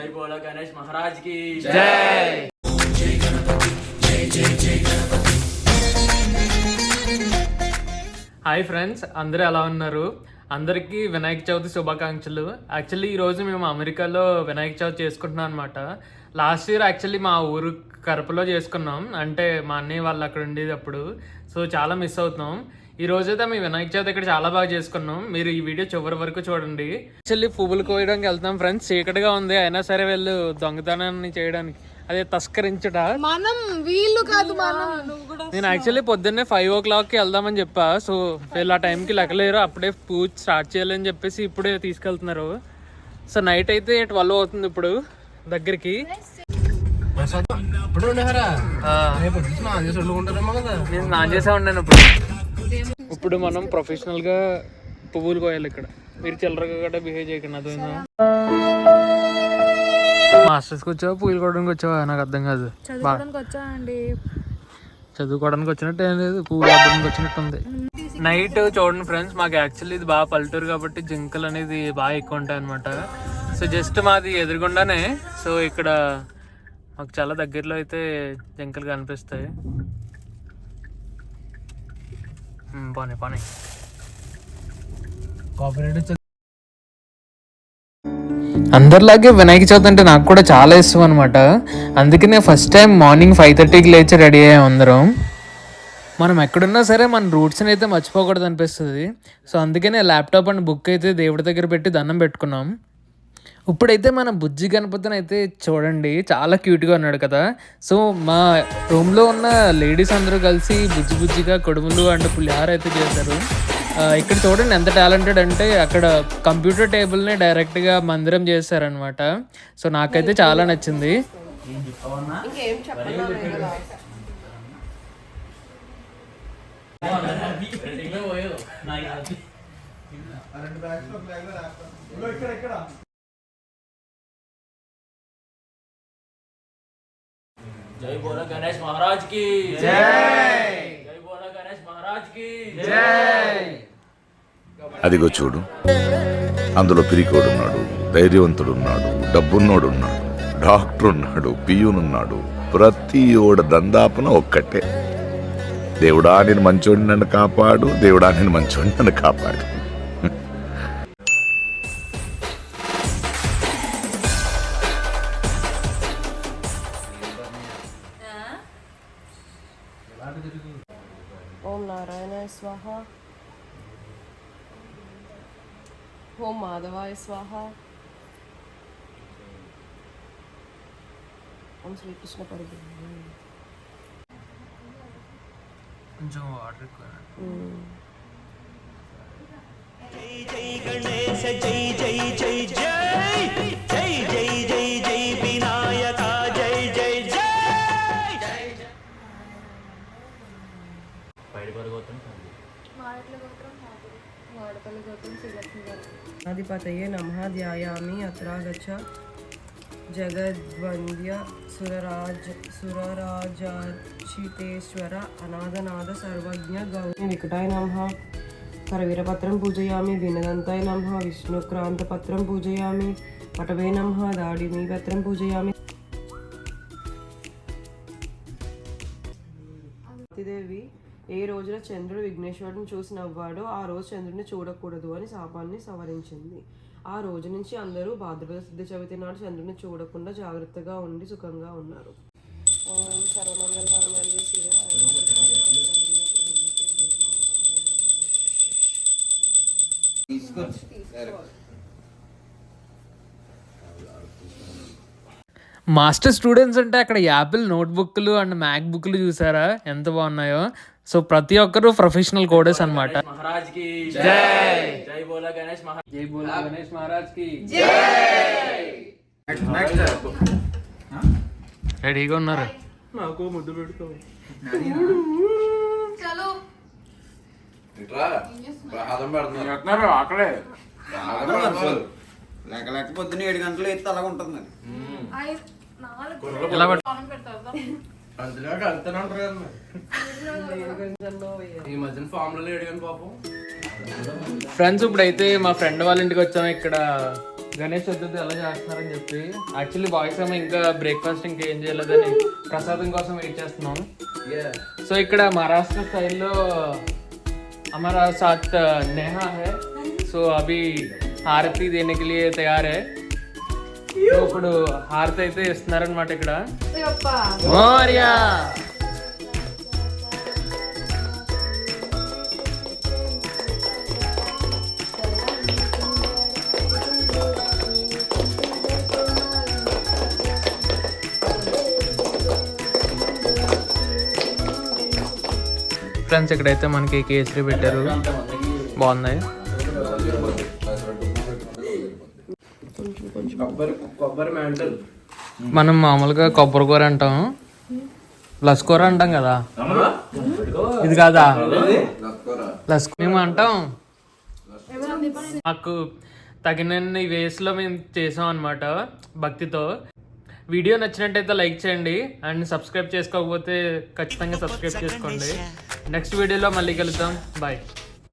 జై బోలో గణేష్ మహారాజ్ కి జై. హాయ్ ఫ్రెండ్స్, అందరూ ఎలా ఉన్నారు? అందరికీ వినాయక చవితి శుభాకాంక్షలు. యాక్చువల్లీ ఈరోజు మేము అమెరికాలో వినాయక చవితి చేసుకుంటున్నాం అనమాట. లాస్ట్ ఇయర్ యాక్చువల్లీ మా ఊరు కరపలో చేసుకున్నాం, అంటే మా అన్నయ్య వాళ్ళు అక్కడ ఉండేది అప్పుడు. సో చాలా మిస్ అవుతున్నాం. ఈ రోజైతే మేము వినాయక చవితి ఇక్కడ చాలా బాగా చేసుకున్నాం. మీరు ఈ వీడియో చివరి వరకు చూడండి. యాక్చువల్లీ పువ్వులు కోయడానికి వెళ్తాం ఫ్రెండ్స్. చీకటిగా ఉంది అయినా సరే వీళ్ళు దొంగతనాన్ని చేయడానికి, అదే తస్కరించుట. మనం వీళ్ళు కాదు, నేను యాక్చువల్లీ పొద్దున్నే 5 o'clockకి వెళ్దామని చెప్పా. సో వీళ్ళు ఆ టైంకి లెక్కలేరు, అప్పుడే పూజ స్టార్ట్ చేయాలని చెప్పేసి ఇప్పుడే తీసుకెళ్తున్నారు. సో నైట్ అయితే 12 అవుతుంది ఇప్పుడు దగ్గరికి. నేను స్నానం చేసే ఉన్నాను ఇప్పుడు మనం ప్రొఫెషనల్ గా పువ్వులు కోయాలి ఇక్కడ. మీరు చిల్లరగా కూడా బిహేవ్ చేయకండి. అర్థమైందా? మాస్టర్స్కి వచ్చావా పువ్వులు కోయడానికి వచ్చావా నాకు అర్థం కాదు. చదువుకోవడానికి వచ్చినట్టు ఏం లేదు, పువ్వులు కోయడానికి వచ్చినట్టు ఉంది. నైట్ చూడండి ఫ్రెండ్స్, మాకు యాక్చువల్లీ ఇది బాగా పల్లెటూరు కాబట్టి జింకలు అనేది బాగా ఎక్కువ ఉంటాయి అనమాట. సో జస్ట్ మాది ఎదురుగుండానే. సో ఇక్కడ మాకు చాలా దగ్గరలో అయితే జింకలు కనిపిస్తాయి. పోనీ పోనీ. అందరిలాగే వినాయక చవితి అంటే నాకు కూడా చాలా ఇష్టం అనమాట. అందుకనే ఫస్ట్ టైం మార్నింగ్ 5:30కి లేచి రెడీ అయ్యాం అందరం. మనం ఎక్కడున్నా సరే మన రూట్స్ని అయితే మర్చిపోకూడదు అనిపిస్తుంది. సో అందుకనే ల్యాప్టాప్ అండ్ బుక్ అయితే దేవుడి దగ్గర పెట్టి దండం పెట్టుకున్నాం. ఇప్పుడైతే మన బుజ్జి గణపతిని అయితే చూడండి, చాలా క్యూట్గా ఉన్నాడు కదా. సో మా రూమ్లో ఉన్న లేడీస్ అందరూ కలిసి బుజ్జిగా కొడుములు అండ్ పులిహార అయితే చేశారు. ఇక్కడ చూడండి ఎంత టాలెంటెడ్ అంటే, అక్కడ కంప్యూటర్ టేబుల్ని డైరెక్ట్గా మందిరం చేశారనమాట. సో నాకైతే చాలా నచ్చింది. జై బోలో గణేష్ మహారాజ్ కి జై. జై బోలో గణేష్ మహారాజ్ కి జై. అదిగో చూడు, అందులో పిరికోడున్నాడు, ధైర్యవంతుడున్నాడు, డబ్బున్నోడున్నాడు, డాక్టర్ ఉన్నాడు, పియూనున్నాడు. ప్రతి ఓడ దందాపన ఒక్కటే. దేవుడా నేను మంచోడిని నన్ను కాపాడు, దేవుడా నేను మంచోడిని నన్ను కాపాడు. ఓం నారాయణాయ స్వాహ, ఓం మాధవాయ స్వాహ, ఓం శ్రీకృష్ణ పరబ్రహ్మ. కొంచెం వాటర్ ఎక్కువ. జై జై గణేశ జై జై జై జై జై జై జై జై వినాయక జై జై జై. ఆదిపతయే నమః. ధ్యాయామి అత్రాగచ్చ జగద్వంద్య సురరాజాచితేశ్వర అనాథనాథ సర్వజ్ఞ గౌరీ వికటాయ నమః. కరవీరపత్రం పూజయామి. వీణదంతాయ నమః. విష్ణుక్రాంతపత్రం పూజయామి. పటవే నమః. దాడిమీ పత్రం పూజయామి. దేవి ఏ రోజున చంద్రుడు విఘ్నేశ్వరుడిని చూసి నవ్వాడో ఆ రోజు చంద్రుడిని చూడకూడదు అని శాపాన్ని సవరించింది. ఆ రోజు నుంచి అందరూ భాద్రపద శుద్ధ చవితి నాడు చంద్రుడిని చూడకుండా జాగ్రత్తగా ఉండి సుఖంగా ఉన్నారు. ఓం సర్వమంగళమాంగళ్యే శివే మాస్టర్ స్టూడెంట్స్ అంటే అక్కడ యాపిల్ నోట్బుక్లు అండ్ మ్యాక్ బుక్లు చూసారా ఎంత బాగున్నాయో. సో ప్రతి ఒక్కరు ప్రొఫెషనల్ కోడర్స్ అనమాట. మహారాజ్ కి జై. జై బోలో గణేష్ మహారాజ్. జై బోలో గణేష్ మహారాజ్ కి జై. రెడీగా ఉన్నారు. నాకు ముద్దు పెడతావు. అక్కడే లేక పొద్దున్న 7 గంటలు ఎత్తి అలాగ ఉంటుంది. ఫ్రెండ్స్ ఇప్పుడైతే మా ఫ్రెండ్ వాళ్ళ ఇంటికి వచ్చాము. ఇక్కడ గణేష్ చతుర్థి ఎలా చేస్తున్నారని చెప్పి. యాక్చువల్లీ బాయ్స్ ఏమో ఇంకా బ్రేక్ఫాస్ట్ ఇంకా ఏం చేయలేదని ప్రసాదం కోసం వెయిట్ చేస్తున్నాం. సో ఇక్కడ మహారాష్ట్ర స్టైల్లో हमारा साथ नेहा है. సో అభి హారతి దేने के लिए तैयार है. సో ఇప్పుడు హారతి అయితే ఇస్తున్నారనమాట ఇక్కడ. మోరియా ఫ్రెండ్స్, ఇక్కడైతే మనకి కేసరి పెట్టారు, బాగున్నాయి. మనం మామూలుగా కొబ్బరి కూర అంటాం, లస్ కూర అంటాం కదా, ఇది కాదా లస్ మేము అంటాం. మాకు తగినన్ని వేస్లో మేము చేసాం అనమాట భక్తితో. వీడియో నచ్చినట్టయితే లైక్ చేయండి అండ్ సబ్స్క్రైబ్ చేసుకోకపోతే ఖచ్చితంగా సబ్స్క్రైబ్ చేసుకోండి. నెక్స్ట్ వీడియోలో మళ్ళీ కలుద్దాం. బాయ్.